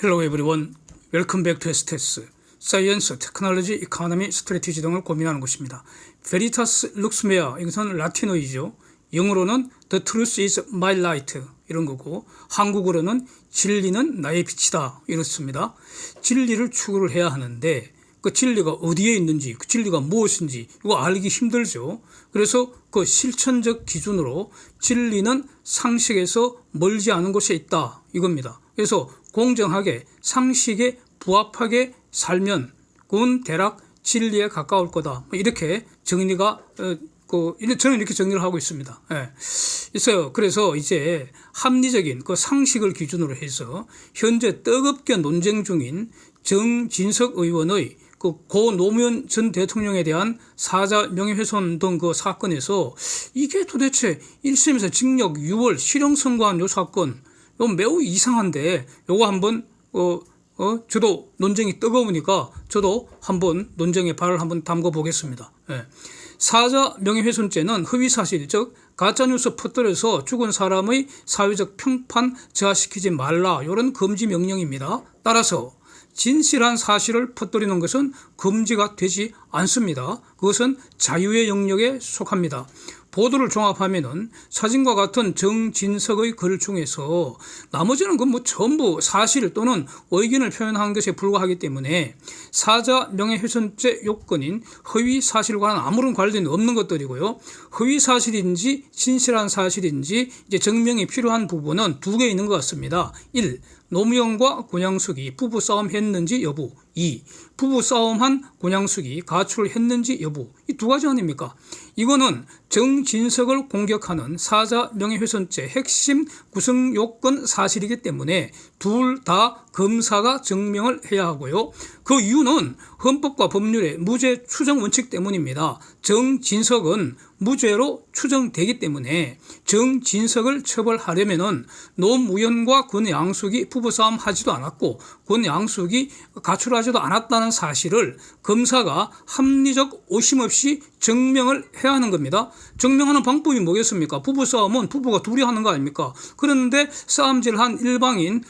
Hello everyone. Welcome back to STS. 사이언스, 테크놀로지, 이코노미, 스트래티지 등을 고민하는 곳입니다. Veritas lux mea, 이것은 라틴어이죠. 영어로는 The truth is my light 이런 거고, 한국어로는 진리는 나의 빛이다 이렇습니다. 진리를 추구를 해야 하는데 그 진리가 어디에 있는지, 그 진리가 무엇인지 이거 알기 힘들죠. 그래서 그 실천적 기준으로 진리는 상식에서 멀지 않은 곳에 있다 이겁니다. 그래서 공정하게 상식에 부합하게 살면 그건 대략 진리에 가까울 거다. 이렇게 정리가 저는 이렇게 정리를 하고 있습니다. 있어요. 그래서 이제 합리적인 그 상식을 기준으로 해서 현재 뜨겁게 논쟁 중인 정진석 의원의 고 노무현 전 대통령에 대한 사자 명예훼손 등 그 사건에서 이게 도대체 1심에서 징역 6월 실형 선고한 요 사건 요 매우 이상한데 요거 한번 저도 논쟁이 뜨거우니까 저도 한번 논쟁에 발을 한번 담궈 보겠습니다. 사자 명예훼손죄는 허위사실 즉 가짜뉴스 퍼뜨려서 죽은 사람의 사회적 평판 저하시키지 말라 이런 금지 명령입니다. 따라서 진실한 사실을 퍼뜨리는 것은 금지가 되지 않습니다. 그것은 자유의 영역에 속합니다. 보도를 종합하면은 사진과 같은 정진석의 글 중에서 나머지는 전부 사실 또는 의견을 표현한 것에 불과하기 때문에 사자 명예훼손죄 요건인 허위 사실과는 아무런 관련이 없는 것들이고요. 허위 사실인지 진실한 사실인지 이제 증명이 필요한 부분은 두 개 있는 것 같습니다. 1. 노무현과 권양숙이 부부싸움 했는지 여부. 2. 부부싸움한 권양숙이 가출을 했는지 여부. 이 두 가지 아닙니까? 이거는 정진석을 공격하는 사자 명예훼손죄 핵심 구성 요건 사실이기 때문에 둘 다 검사가 증명을 해야 하고요. 그 이유는 헌법과 법률의 무죄 추정 원칙 때문입니다. 정진석은 무죄로 추정되기 때문에 정진석을 처벌하려면은 노무현과 권양숙이 부부싸움 하지도 않았고 권양숙이 가출하지도 않았다는 사실을 검사가 합리적 오심 없이 증명을 해야 하는 겁니다. 증명하는 방법이 뭐겠습니까? 부부싸움은 부부가 둘이 하는 거 아닙니까? 그런데 싸움질한 일방인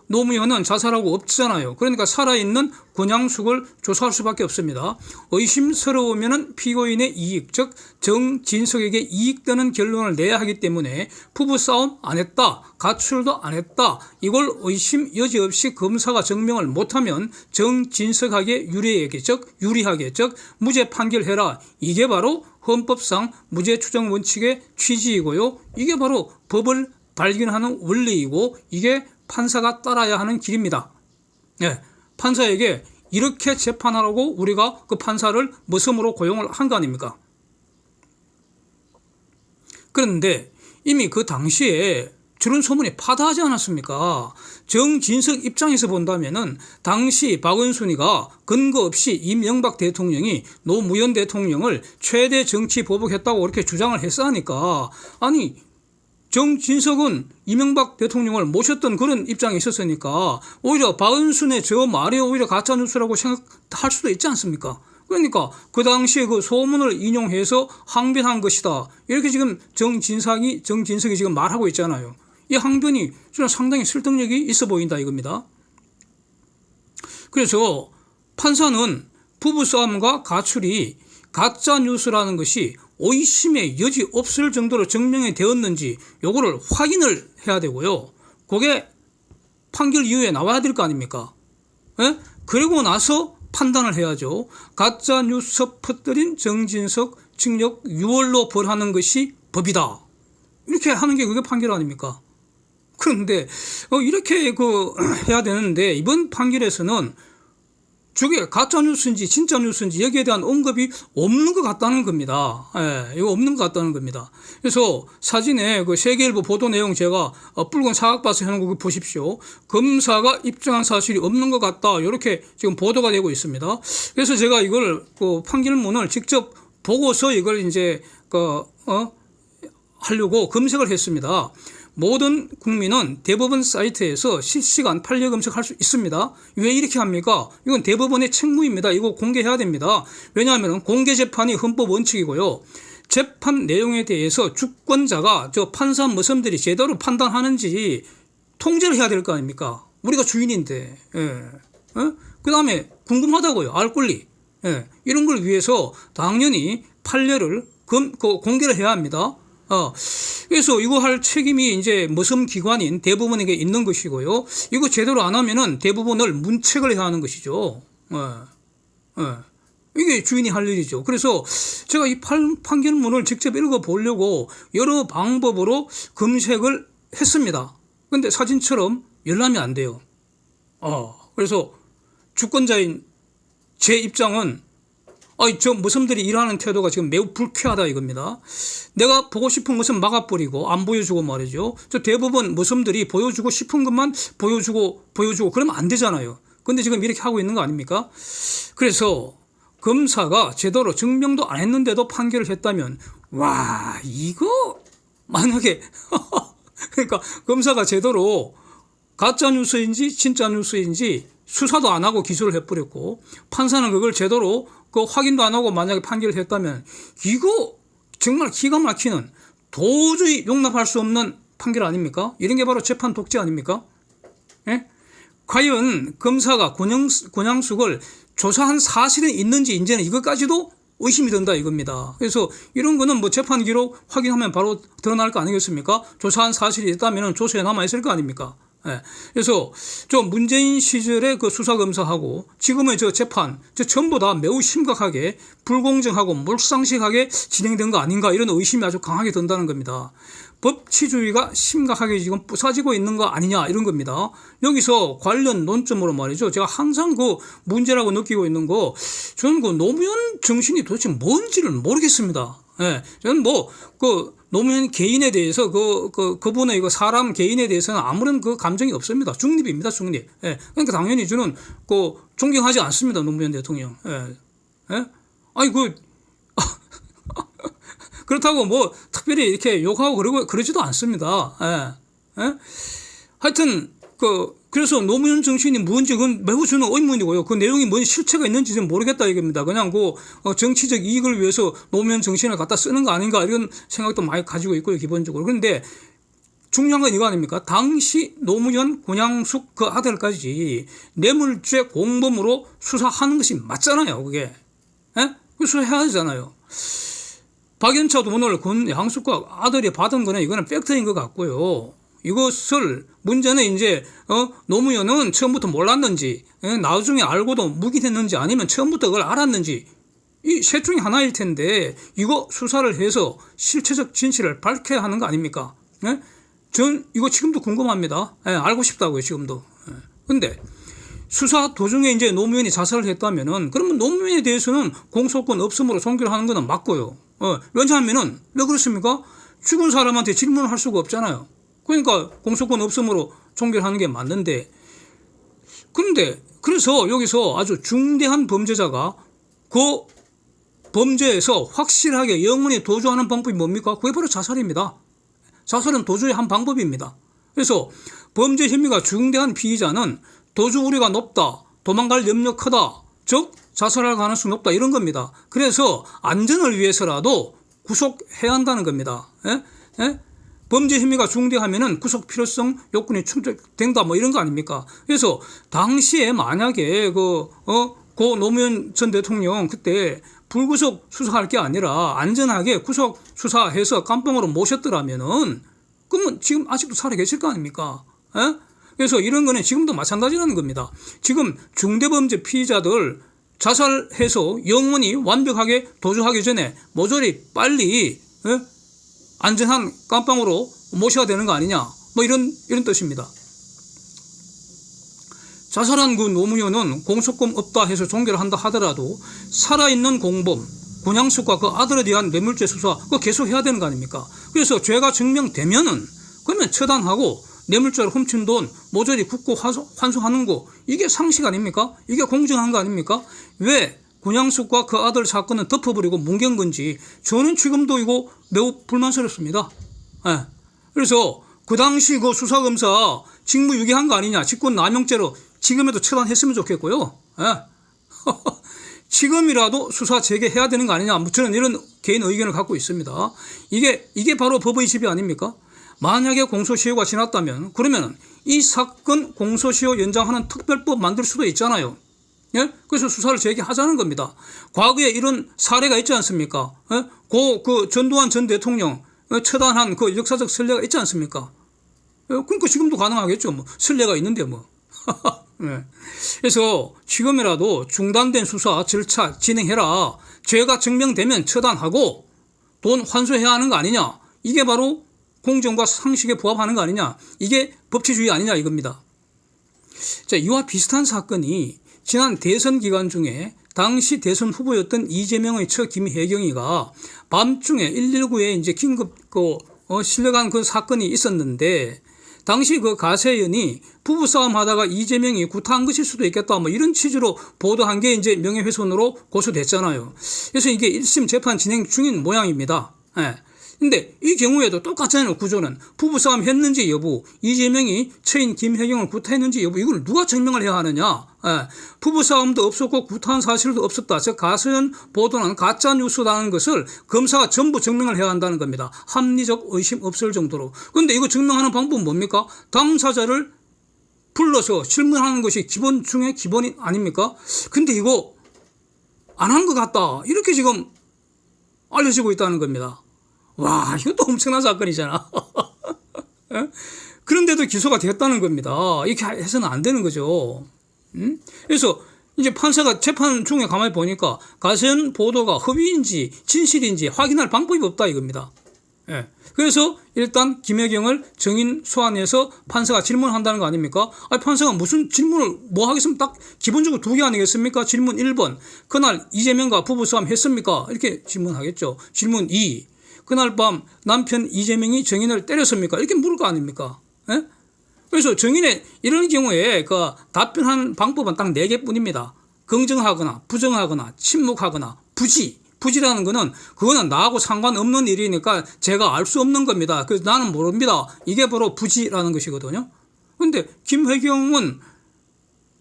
노무현은 자살하고 없잖아요. 그러니까 살아있는 권양숙을 조사할 수밖에 없습니다. 의심스러우면 피고인의 이익, 즉 정진석에게 이익되는 결론을 내야 하기 때문에 부부싸움 안 했다, 가출도 안 했다, 이걸 의심 여지 없이 검사가 증명을 못하면 정진석에게 유리하게 즉 무죄 판결해라. 이게 바로 헌법상 무죄 추정 원칙의 취지이고요. 이게 바로 법을 발견하는 원리이고 이게 판사가 따라야 하는 길입니다. 판사에게 이렇게 재판하라고 우리가 그 판사를 머슴으로 고용을 한 거 아닙니까? 그런데 이미 그 당시에 저런 소문이 파다하지 않았습니까? 정진석 입장에서 본다면은 당시 박원순이가 근거 없이 이명박 대통령이 노무현 대통령을 최대 정치 보복했다고 그렇게 주장을 했으니까 아니 정진석은 이명박 대통령을 모셨던 그런 입장에 있었으니까 오히려 박원순의 저 말이 오히려 가짜뉴스라고 생각할 수도 있지 않습니까? 그러니까 그 당시에 그 소문을 인용해서 항변한 것이다. 이렇게 지금 정진석이 지금 말하고 있잖아요. 이 항변이 저는 상당히 설득력이 있어 보인다 이겁니다. 그래서 판사는 부부싸움과 가출이 가짜뉴스라는 것이 의심의 여지 없을 정도로 증명이 되었는지 요거를 확인을 해야 되고요. 그게 판결 이후에 나와야 될 거 아닙니까? 그리고 나서 판단을 해야죠. 가짜뉴스 퍼뜨린 정진석 징역 6월로 벌하는 것이 법이다. 이렇게 하는 게 그게 판결 아닙니까? 그런데 이렇게 해야 되는데 이번 판결에서는 저게 가짜뉴스인지 진짜뉴스인지 여기에 대한 언급이 없는 것 같다는 겁니다. 이거 없는 것 같다는 겁니다. 그래서 사진에 그 세계일보 보도 내용 제가 붉은 사각바스 해놓은 거 보십시오. 검사가 입증한 사실이 없는 것 같다. 이렇게 지금 보도가 되고 있습니다. 그래서 제가 이걸 판결문을 직접 보고서 이걸 이제 하려고 검색을 했습니다. 모든 국민은 대법원 사이트에서 실시간 판례 검색할 수 있습니다. 왜 이렇게 합니까? 이건 대법원의 책무입니다. 이거 공개해야 됩니다. 왜냐하면 공개 재판이 헌법 원칙이고요. 재판 내용에 대해서 주권자가 판사 머슴들이 제대로 판단하는지 통제를 해야 될 거 아닙니까? 우리가 주인인데. 예. 그 다음에 궁금하다고요. 알 권리. 예. 이런 걸 위해서 당연히 판례를 공개를 해야 합니다. 그래서 이거 할 책임이 이제 무슨 기관인 대부분에게 있는 것이고요. 이거 제대로 안 하면은 대부분을 문책을 해야 하는 것이죠. 이게 주인이 할 일이죠. 그래서 제가 이 판결문을 직접 읽어보려고 여러 방법으로 검색을 했습니다. 근데 사진처럼 열람이 안 돼요. 그래서 주권자인 제 입장은 저 모섬들이 일하는 태도가 지금 매우 불쾌하다 이겁니다. 내가 보고 싶은 것은 막아버리고 안 보여주고 말이죠. 저 대부분 모섬들이 보여주고 싶은 것만 보여주고 그러면 안 되잖아요. 근데 지금 이렇게 하고 있는 거 아닙니까? 그래서 검사가 제대로 증명도 안 했는데도 판결을 했다면 와 이거 만약에 그러니까 검사가 제대로 가짜 뉴스인지 진짜 뉴스인지 수사도 안 하고 기소를 해버렸고 판사는 그걸 제대로 확인도 안 하고 만약에 판결을 했다면 이거 정말 기가 막히는 도저히 용납할 수 없는 판결 아닙니까? 이런 게 바로 재판 독재 아닙니까? 예? 과연 검사가 권양숙을 조사한 사실은 있는지 이제는 이것까지도 의심이 든다 이겁니다. 그래서 이런 거는 뭐 재판 기록 확인하면 바로 드러날 거 아니겠습니까? 조사한 사실이 있다면 조서에 남아있을 거 아닙니까? 예. 그래서 문재인 시절의 그 수사검사하고 지금의 재판 전부 다 매우 심각하게 불공정하고 몰상식하게 진행된 거 아닌가 이런 의심이 아주 강하게 든다는 겁니다. 법치주의가 심각하게 지금 부서지고 있는 거 아니냐 이런 겁니다. 여기서 관련 논점으로 말이죠. 제가 항상 그 문제라고 느끼고 있는 거 저는 그 노무현 정신이 도대체 뭔지를 모르겠습니다. 예. 저는 노무현 개인에 대해서 그분의 이거 사람 개인에 대해서는 아무런 감정이 없습니다. 중립입니다, 중립. 예. 그러니까 당연히 저는 존경하지 않습니다, 노무현 대통령. 예. 예? 그렇다고 특별히 이렇게 욕하고 그러지도 않습니다. 예. 예? 하여튼, 그래서 노무현 정신이 뭔지 그건 매우 저는 의문이고요. 그 내용이 뭔 실체가 있는지는 모르겠다 이겁니다. 그냥 정치적 이익을 위해서 노무현 정신을 갖다 쓰는 거 아닌가 이런 생각도 많이 가지고 있고요, 기본적으로. 그런데 중요한 건 이거 아닙니까? 당시 노무현 권양숙 그 아들까지 뇌물죄 공범으로 수사하는 것이 맞잖아요, 그게. 예? 그 수사해야 되잖아요. 박연차 돈을 권양숙과 아들이 받은 거는 이거는 팩트인 것 같고요. 이것을 문제는 이제 노무현은 처음부터 몰랐는지 나중에 알고도 묵인했는지 아니면 처음부터 그걸 알았는지 이 셋 중에 하나일 텐데 이거 수사를 해서 실체적 진실을 밝혀야 하는 거 아닙니까? 예? 전 이거 지금도 궁금합니다. 예, 알고 싶다고요, 지금도. 근데 수사 도중에 이제 노무현이 자살을 했다면은 그러면 노무현에 대해서는 공소권 없음으로 종결 하는 거는 맞고요. 왜냐하면은 왜 그렇습니까? 죽은 사람한테 질문을 할 수가 없잖아요. 그러니까 공소권 없음으로 종결하는 게 맞는데 그런데 그래서 여기서 아주 중대한 범죄자가 그 범죄에서 확실하게 영원히 도주하는 방법이 뭡니까? 그게 바로 자살입니다. 자살은 도주의 한 방법입니다. 그래서 범죄 혐의가 중대한 피의자는 도주 우려가 높다, 도망갈 염려 크다, 즉 자살할 가능성이 높다 이런 겁니다. 그래서 안전을 위해서라도 구속해야 한다는 겁니다. 예? 예? 범죄 혐의가 중대하면은 구속 필요성 요건이 충족된다 이런 거 아닙니까? 그래서 당시에 만약에 고 노무현 전 대통령 그때 불구속 수사할 게 아니라 안전하게 구속 수사해서 깜빵으로 모셨더라면은 그러면 지금 아직도 살아 계실 거 아닙니까? 예? 그래서 이런 거는 지금도 마찬가지라는 겁니다. 지금 중대범죄 피의자들 자살해서 영원히 완벽하게 도주하기 전에 모조리 빨리 안전한 깜빵으로 모셔야 되는 거 아니냐 이런 뜻입니다. 자살한 그 노무현은 공소권 없다 해서 종결을 한다 하더라도 살아있는 공범 권양숙과 그 아들에 대한 뇌물죄 수사 그거 계속해야 되는 거 아닙니까? 그래서 죄가 증명되면은 그러면 처단하고 뇌물죄로 훔친 돈 모조리 국고 환수하는 거 이게 상식 아닙니까? 이게 공정한 거 아닙니까? 왜 권양숙과 그 아들 사건은 덮어버리고 뭉갠 건지 저는 지금도 이거 매우 불만스럽습니다. 예. 그래서 그 당시 그 수사검사 직무유기한 거 아니냐 직권남용죄로 지금에도 처단했으면 좋겠고요. 예. 지금이라도 수사 재개해야 되는 거 아니냐 저는 이런 개인 의견을 갖고 있습니다. 이게 바로 법의 집이 아닙니까? 만약에 공소시효가 지났다면 그러면 이 사건 공소시효 연장하는 특별법 만들 수도 있잖아요. 예? 그래서 수사를 재개하자는 겁니다. 과거에 이런 사례가 있지 않습니까? 예? 그 전두환 전 대통령 처단한 그 역사적 선례가 있지 않습니까? 예? 그러니까 지금도 가능하겠죠. 뭐 선례가 있는데 뭐. 예. 그래서 지금이라도 중단된 수사 절차 진행해라. 죄가 증명되면 처단하고 돈 환수해야 하는 거 아니냐. 이게 바로 공정과 상식에 부합하는 거 아니냐. 이게 법치주의 아니냐 이겁니다. 자, 이와 비슷한 사건이 지난 대선 기간 중에 당시 대선 후보였던 이재명의 처 김혜경이가 밤중에 119에 이제 긴급 실려간 그 사건이 있었는데 당시 그 가세연이 부부싸움 하다가 이재명이 구타한 것일 수도 있겠다 뭐 이런 취지로 보도한 게 이제 명예훼손으로 고소됐잖아요. 그래서 이게 1심 재판 진행 중인 모양입니다. 예. 근데 이 경우에도 똑같잖아요. 구조는 부부싸움 했는지 여부, 이재명이 처인 김혜경을 구타했는지 여부, 이걸 누가 증명을 해야 하느냐. 예. 부부싸움도 없었고 구타한 사실도 없었다. 즉 가세연 보도는 가짜뉴스라는 것을 검사가 전부 증명을 해야 한다는 겁니다. 합리적 의심 없을 정도로. 그런데 이거 증명하는 방법은 뭡니까? 당사자를 불러서 질문하는 것이 기본 중에 기본이 아닙니까? 근데 이거 안 한 것 같다. 이렇게 지금 알려지고 있다는 겁니다. 와, 이것도 엄청난 사건이잖아. 그런데도 기소가 됐다는 겁니다. 이렇게 해서는 안 되는 거죠. 그래서 이제 판사가 재판 중에 가만히 보니까 가세연 보도가 허위인지 진실인지 확인할 방법이 없다 이겁니다. 예. 그래서 일단 김혜경을 정인 소환해서 판사가 질문한다는 거 아닙니까? 아니, 판사가 무슨 질문을 뭐 하겠습니까? 딱 기본적으로 두 개 아니겠습니까? 질문 1번. 그날 이재명과 부부싸움 했습니까? 이렇게 질문하겠죠. 질문 2. 그날 밤 남편 이재명이 정인을 때렸습니까? 이렇게 물을 거 아닙니까? 예? 그래서 정인의 이런 경우에 그 답변하는 방법은 딱 4개뿐입니다. 긍정하거나 부정하거나 침묵하거나 부지라는 거는 그거는 나하고 상관없는 일이니까 제가 알 수 없는 겁니다. 그래서 나는 모릅니다. 이게 바로 부지라는 것이거든요. 그런데 김혜경은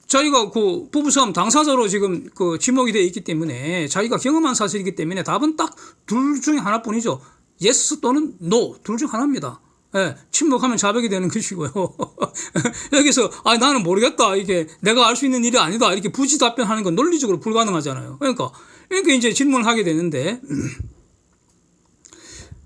자기가 그 부부싸움 당사자로 지금 그 지목이 되어 있기 때문에 자기가 경험한 사실이기 때문에 답은 딱 둘 중에 하나뿐이죠. yes 또는 no 둘 중 하나입니다. 예, 침묵하면 자백이 되는 것이고요. 여기서 나는 모르겠다. 이게 내가 알 수 있는 일이 아니다. 이렇게 부지 답변하는 건 논리적으로 불가능하잖아요. 그러니까 이제 질문을 하게 되는데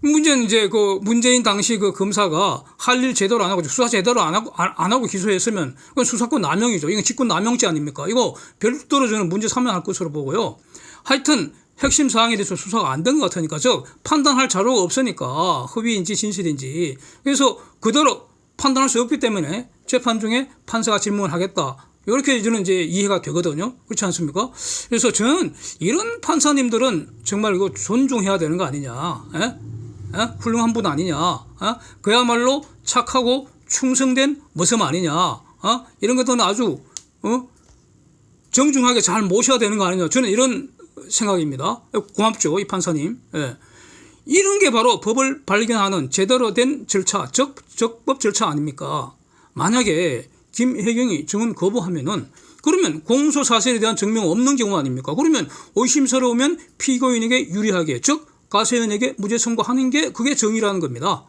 문제는 이제 그 문재인 당시 그 검사가 할 일 제대로 안 하고 수사 제대로 안 하고 기소했으면 그건 수사권 남용이죠. 이건 직권 남용죄 아닙니까? 이거 별도로 저는 문제 삼용할 것으로 보고요. 하여튼 핵심 사항에 대해서 수사가 안 된 것 같으니까 즉 판단할 자료가 없으니까 허위인지 진실인지 그래서 그대로 판단할 수 없기 때문에 재판 중에 판사가 질문을 하겠다. 이렇게 저는 이제 이해가 되거든요. 그렇지 않습니까? 그래서 저는 이런 판사님들은 정말 이거 존중해야 되는 거 아니냐. 훌륭한 분 아니냐. 그야말로 착하고 충성된 모습 아니냐. 이런 것들은 아주 정중하게 잘 모셔야 되는 거 아니냐. 저는 이런 생각입니다. 고맙죠, 이 판사님. 예. 이런 게 바로 법을 발견하는 제대로 된 절차, 적법 절차 아닙니까? 만약에 김혜경이 증언 거부하면은 그러면 공소 사실에 대한 증명 없는 경우 아닙니까? 그러면 의심스러우면 피고인에게 유리하게 즉 가세연에게 무죄 선고하는 게 그게 정의라는 겁니다.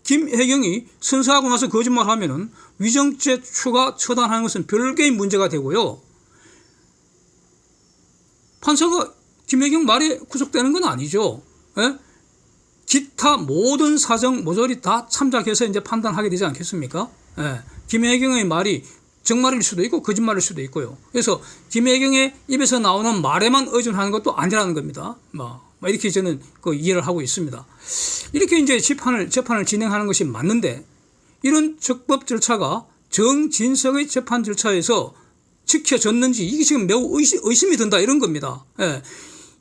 김혜경이 선서하고 나서 거짓말하면은 위정죄 추가 처단하는 것은 별개의 문제가 되고요. 판사가 김혜경 말에 구속되는 건 아니죠. 예? 기타 모든 사정 모조리 다 참작해서 이제 판단하게 되지 않겠습니까? 예. 김혜경의 말이 정말일 수도 있고 거짓말일 수도 있고요. 그래서 김혜경의 입에서 나오는 말에만 의존하는 것도 아니라는 겁니다. 이렇게 저는 그 이해를 하고 있습니다. 이렇게 이제 재판을 진행하는 것이 맞는데 이런 적법 절차가 정진석의 재판 절차에서 지켜졌는지 이게 지금 매우 의심이 든다 이런 겁니다. 예.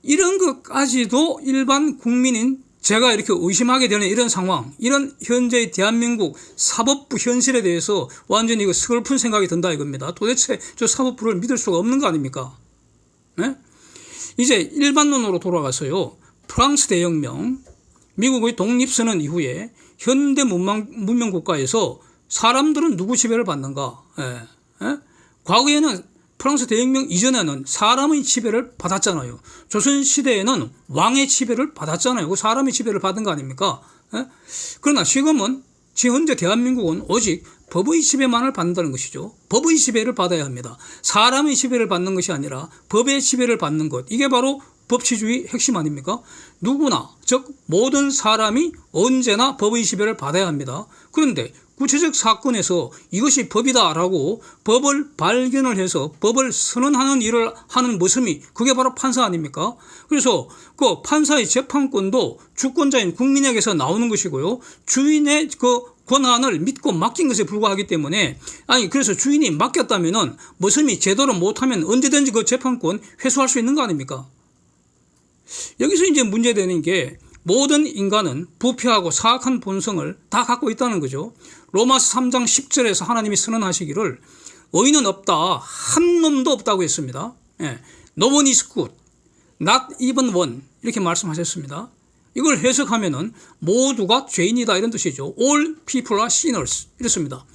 이런 것까지도 일반 국민인 제가 이렇게 의심하게 되는 이런 상황, 이런 현재의 대한민국 사법부 현실에 대해서 완전히 이거 슬픈 생각이 든다 이겁니다. 도대체 저 사법부를 믿을 수가 없는 거 아닙니까? 네? 이제 일반론으로 돌아가서요. 프랑스 대혁명, 미국의 독립선언 이후에 현대 문명 국가에서 사람들은 누구 지배를 받는가? 예. 예? 과거에는 프랑스 대혁명 이전에는 사람의 지배를 받았잖아요. 조선시대에는 왕의 지배를 받았잖아요. 그 사람의 지배를 받은 거 아닙니까? 예? 그러나 지금은 현재 대한민국은 오직 법의 지배만을 받는다는 것이죠. 법의 지배를 받아야 합니다. 사람의 지배를 받는 것이 아니라 법의 지배를 받는 것. 이게 바로 법치주의 핵심 아닙니까? 누구나, 즉 모든 사람이 언제나 법의 지배를 받아야 합니다. 그런데 구체적 사건에서 이것이 법이다라고 법을 발견을 해서 법을 선언하는 일을 하는 모습이 그게 바로 판사 아닙니까? 그래서 그 판사의 재판권도 주권자인 국민에게서 나오는 것이고요. 주인의 그 권한을 믿고 맡긴 것에 불과하기 때문에 그래서 주인이 맡겼다면은 모습이 제대로 못하면 언제든지 그 재판권 회수할 수 있는 거 아닙니까? 여기서 이제 문제되는 게 모든 인간은 부패하고 사악한 본성을 다 갖고 있다는 거죠. 로마서 3장 10절에서 하나님이 선언하시기를 의인은 없다. 한 놈도 없다고 했습니다. No one is good. Not even one. 이렇게 말씀하셨습니다. 이걸 해석하면은 모두가 죄인이다 이런 뜻이죠. All people are sinners. 이렇습니다.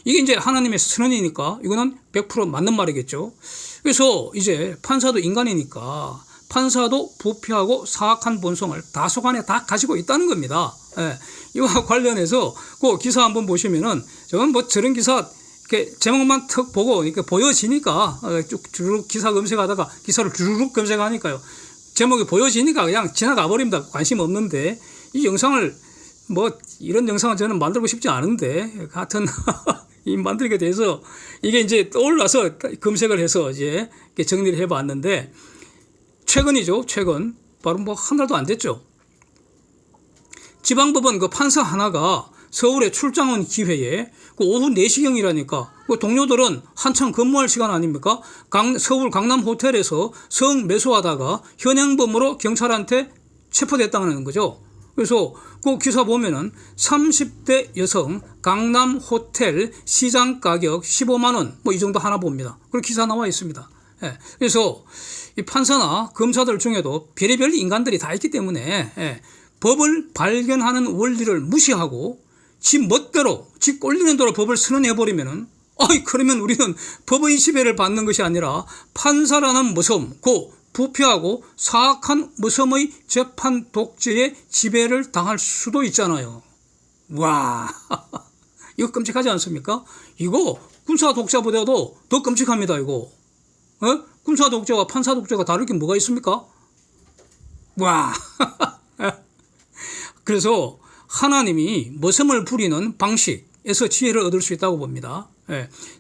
이게 이제 하나님의 선언이니까 이거는 100% 맞는 말이겠죠. 그래서 이제 판사도 인간이니까 판사도 부패하고 사악한 본성을 다소간에 다 가지고 있다는 겁니다. 이와 관련해서 그 기사 한번 보시면은 저는 뭐 저런 기사 이렇게 제목만 턱 보고 이렇게 보여지니까 쭉 기사 검색하다가 기사를 주르륵 검색하니까요. 제목이 보여지니까 그냥 지나가 버립니다. 관심 없는데 이 영상을 뭐 이런 영상을 저는 만들고 싶지 않은데 같은 만들게 돼서 이게 이제 떠올라서 검색을 해서 이제 정리를 해봤는데 최근이죠. 최근 바로 뭐 한 달도 안 됐죠. 지방법원 그 판사 하나가 서울에 출장 온 기회에 그 오후 4시경이라니까 그 동료들은 한창 근무할 시간 아닙니까? 서울 강남 호텔에서 성매수하다가 현행범으로 경찰한테 체포됐다는 거죠. 그래서 그 기사 보면은 30대 여성 강남 호텔 시장 가격 15만 원 뭐 이 정도 하나 봅니다. 그리고 기사 나와 있습니다. 그래서 이 판사나 검사들 중에도 별의별 인간들이 다 있기 때문에 법을 발견하는 원리를 무시하고 지 멋대로 지 꼴리는 대로 법을 선언해버리면은 그러면 우리는 법의 지배를 받는 것이 아니라 판사라는 모섬, 그 부패하고 사악한 모섬의 재판 독재에 지배를 당할 수도 있잖아요. 와, 이거 끔찍하지 않습니까? 이거 군사 독재보다도 더 끔찍합니다. 이거 군사 독재와 판사 독재가 다를 게 뭐가 있습니까? 와. 그래서 하나님이 모섬을 부리는 방식에서 지혜를 얻을 수 있다고 봅니다.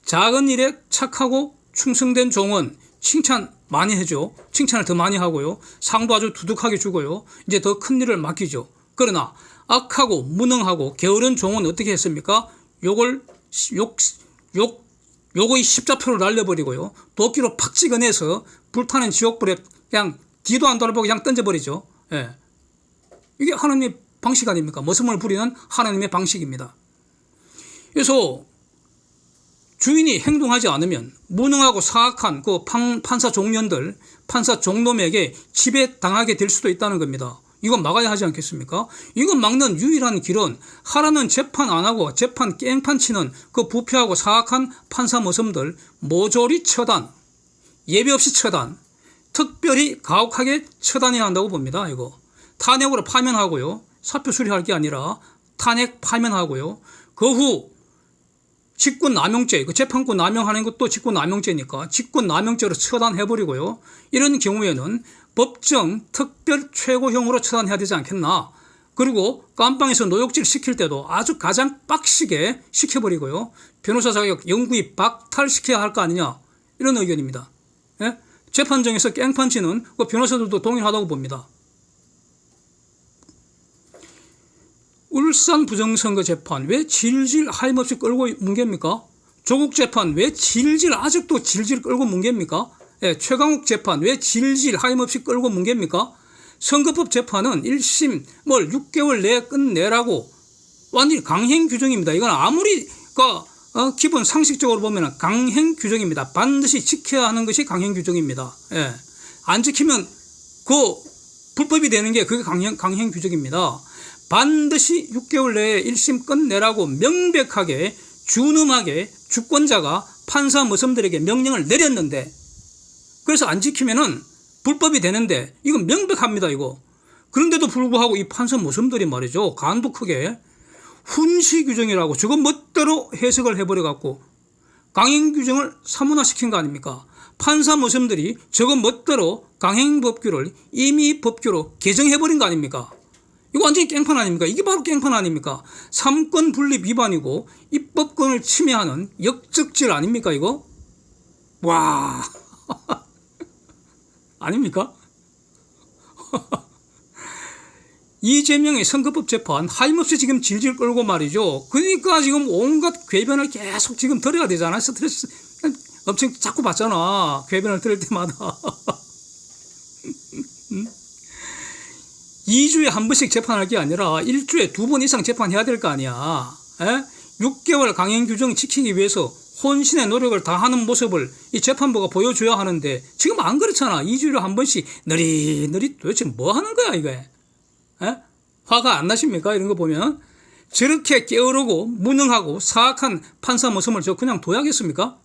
작은 일에 착하고 충성된 종은 칭찬 많이 해줘. 칭찬을 더 많이 하고요. 상도 아주 두둑하게 주고요. 이제 더 큰 일을 맡기죠. 그러나 악하고 무능하고 게으른 종은 어떻게 했습니까? 요거의 십자표를 날려버리고요. 도끼로 팍 찍어내서 불타는 지옥불에 그냥 뒤도 안 돌아보고 그냥 던져버리죠. 이게 하나님의 방식 아닙니까? 모섬을 부리는 하나님의 방식입니다. 그래서 주인이 행동하지 않으면 무능하고 사악한 그 판사 종년들, 판사 종놈에게 지배당하게 될 수도 있다는 겁니다. 이건 막아야 하지 않겠습니까? 이건 막는 유일한 길은 하라는 재판 안 하고 재판 깽판 치는 그 부패하고 사악한 판사 모섬들 모조리 처단, 예배 없이 처단, 특별히 가혹하게 처단해야 한다고 봅니다. 이거 탄핵으로 파면하고요. 사표 수리할 게 아니라 탄핵 파면하고요. 그 후 직권남용죄, 그 재판권 남용하는 것도 직권남용죄니까 직권남용죄로 처단해버리고요. 이런 경우에는 법정 특별 최고형으로 처단해야 되지 않겠나. 그리고 깜빵에서 노역질 시킬 때도 아주 가장 빡시게 시켜버리고요. 변호사 자격 영구히 박탈시켜야 할 거 아니냐. 이런 의견입니다. 재판정에서 깽판치는 그 변호사들도 동일하다고 봅니다. 울산 부정선거 재판 왜 질질 하염없이 끌고 뭉갭니까? 조국 재판 왜 아직도 질질 끌고 뭉갭니까? 최강욱 재판 왜 질질 하염없이 끌고 뭉갭니까? 선거법 재판은 1심 뭘 6개월 내에 끝내라고 완전히 강행 규정입니다. 이건 아무리 기본 상식적으로 보면 강행 규정입니다. 반드시 지켜야 하는 것이 강행 규정입니다. 안 지키면 그 불법이 되는 게 그게 강행 규정입니다. 반드시 6개월 내에 1심 끝내라고 명백하게 준엄하게 주권자가 판사 모섬들에게 명령을 내렸는데 그래서 안 지키면은 불법이 되는데 이건 명백합니다. 이거. 그런데도 불구하고 이 판사 모섬들이 말이죠. 간도 크게 훈시 규정이라고 저거 멋대로 해석을 해버려 갖고 강행 규정을 사문화시킨 거 아닙니까? 판사 모섬들이 저거 멋대로 강행법규를 임의법규로 개정해버린 거 아닙니까? 이거 완전히 깽판 아닙니까? 이게 바로 깽판 아닙니까? 삼권 분립 위반이고 입법권을 침해하는 역적질 아닙니까 이거? 와 아닙니까? 이재명의 선거법 재판 하임없이 지금 질질 끌고 말이죠. 그러니까 지금 온갖 궤변을 계속 지금 들어야 되잖아. 스트레스 엄청 자꾸 받잖아. 궤변을 들을 때마다. 2주에 한 번씩 재판할 게 아니라 1주에 2번 이상 재판해야 될 거 아니야. 6개월 강행 규정 지키기 위해서 혼신의 노력을 다하는 모습을 이 재판부가 보여줘야 하는데 지금 안 그렇잖아. 2주에 한 번씩 느릿느릿 도대체 뭐 하는 거야 이게. 화가 안 나십니까? 이런 거 보면 저렇게 게으르고 무능하고 사악한 판사 모습을 저 그냥 둬야겠습니까?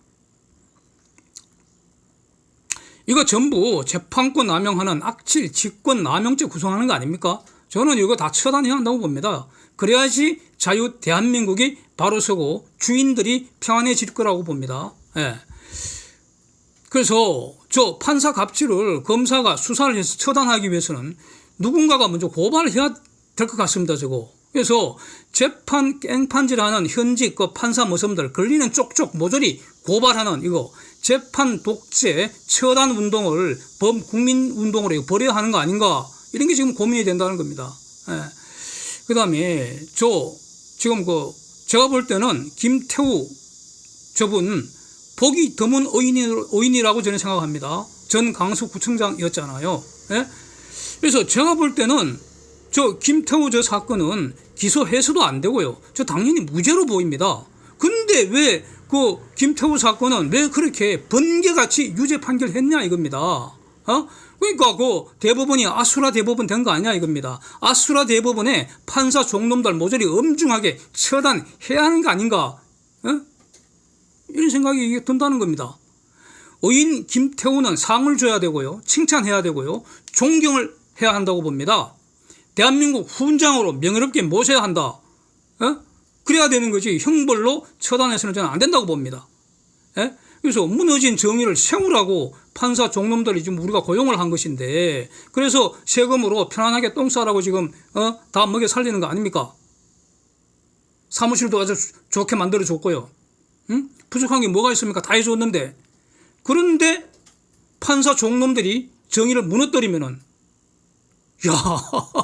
이거 전부 재판권 남용하는 악질 직권 남용죄 구성하는 거 아닙니까? 저는 이거 다 처단해야 한다고 봅니다. 그래야지 자유 대한민국이 바로 서고 주인들이 평안해질 거라고 봅니다. 그래서 저 판사 갑질을 검사가 수사를 해서 처단하기 위해서는 누군가가 먼저 고발을 해야 될 것 같습니다. 저거. 그래서 재판 깽판질하는 현직 그 판사 모섬들 걸리는 쪽쪽 모조리 고발하는 이거 재판 독재 처단 운동을 범국민 운동으로 벌여야 하는 거 아닌가 이런 게 지금 고민이 된다는 겁니다. 그 다음에 지금 제가 볼 때는 김태우 저분 복이 드문 의인이라고 저는 생각합니다. 전 강서구청장이었잖아요. 그래서 제가 볼 때는 저 김태우 저 사건은 기소해서도 안 되고요. 저 당연히 무죄로 보입니다. 근데 왜 그 김태우 사건은 왜 그렇게 번개같이 유죄 판결했냐 이겁니다. 그러니까 그 대법원이 아수라 대법원 된 거 아니야 이겁니다. 아수라 대법원에 판사 종놈들 모조리 엄중하게 처단해야 하는 거 아닌가? 이런 생각이 든다는 겁니다. 의인 김태우는 상을 줘야 되고요. 칭찬해야 되고요. 존경을 해야 한다고 봅니다. 대한민국 훈장으로 명예롭게 모셔야 한다. 그래야 되는 거지 형벌로 처단해서는 저는 안 된다고 봅니다. 그래서 무너진 정의를 세우라고 판사 종놈들이 지금 우리가 고용을 한 것인데 그래서 세금으로 편안하게 똥 싸라고 지금 다 먹여 살리는 거 아닙니까? 사무실도 아주 좋게 만들어줬고요. 부족한 게 뭐가 있습니까? 다 해줬는데 그런데 판사 종놈들이 정의를 무너뜨리면은 야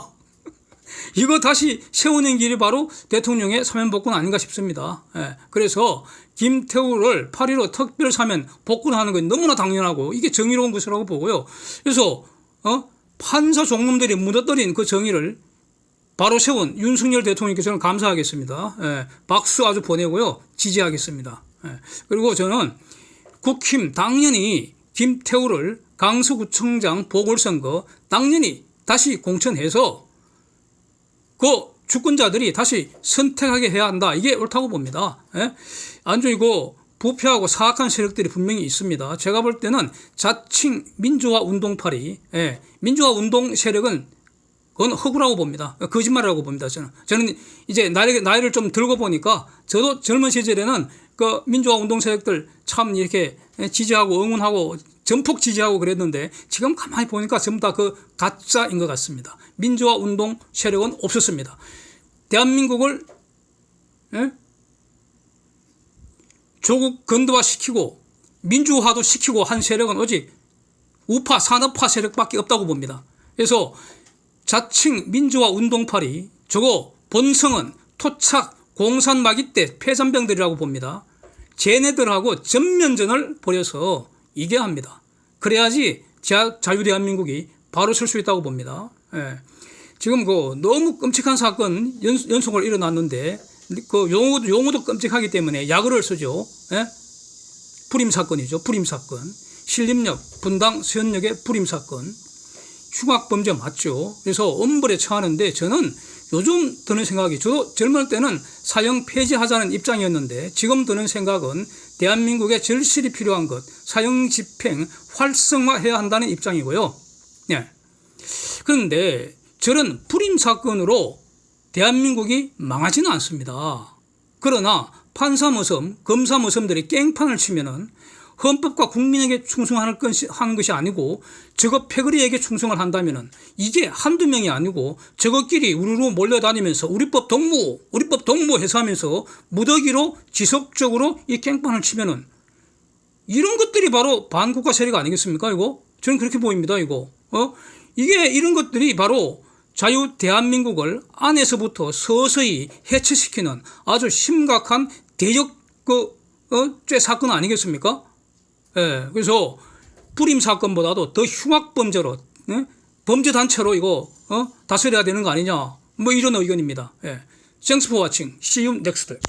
이거 다시 세우는 길이 바로 대통령의 사면복권 아닌가 싶습니다. 그래서 김태우를 8.15 특별 사면 복권하는 건 너무나 당연하고 이게 정의로운 것이라고 보고요. 그래서 판사 종놈들이 무너뜨린 그 정의를 바로 세운 윤석열 대통령께 저는 감사하겠습니다. 박수 아주 보내고요. 지지하겠습니다. 그리고 저는 국힘 당연히 김태우를 강서구청장 보궐선거 당연히 다시 공천해서 그 주권자들이 다시 선택하게 해야 한다. 이게 옳다고 봅니다. 안주이고 부패하고 사악한 세력들이 분명히 있습니다. 제가 볼 때는 자칭 민주화 운동파리, 민주화 운동 세력은 그건 허구라고 봅니다. 거짓말이라고 봅니다. 저는 이제 나이를 좀 들고 보니까 저도 젊은 시절에는 그 민주화 운동 세력들 참 이렇게 지지하고 응원하고 전폭 지지하고 그랬는데 지금 가만히 보니까 전부 다 그 가짜인 것 같습니다. 민주화 운동 세력은 없었습니다. 대한민국을 조국 건드화시키고 민주화도 시키고 한 세력은 오직 우파 산업화 세력밖에 없다고 봅니다. 그래서 자칭 민주화 운동파리 저거 본성은 토착 공산마귀 때 폐잔병들이라고 봅니다. 쟤네들하고 전면전을 벌여서 이겨야 합니다. 그래야지 자유대한민국이 바로 설 수 있다고 봅니다. 지금 그 너무 끔찍한 사건 연속으로 일어났는데 그 용어도 끔찍하기 때문에 약어를 쓰죠. 불임 사건이죠. 불임 사건. 신림역 분당 수연역의 불임 사건. 흉악 범죄 맞죠. 그래서 엄벌에 처하는데 저는 요즘 드는 생각이 저도 젊을 때는 사형 폐지하자는 입장이었는데 지금 드는 생각은 대한민국에 절실히 필요한 것 사형 집행 활성화해야 한다는 입장이고요. 그런데 저런 불임 사건으로 대한민국이 망하지는 않습니다. 그러나 판사 모섬, 검사 모섬들이 깽판을 치면은 헌법과 국민에게 충성하는 것이 아니고 저거 패거리에게 충성을 한다면은 이게 한두 명이 아니고 저것끼리 우르르 몰려다니면서 우리법 동무 해서 하면서 무더기로 지속적으로 이 깽판을 치면은 이런 것들이 바로 반국가 세력 아니겠습니까? 이거 저는 그렇게 보입니다. 이거 이게 이런 것들이 바로 자유 대한민국을 안에서부터 서서히 해체시키는 아주 심각한 대적 죄 사건 아니겠습니까? 예, 그래서 불임 사건보다도 더 흉악 범죄로 범죄 단체로 이거 다스려야 되는 거 아니냐 뭐 이런 의견입니다. 예. Thanks for watching. See you next.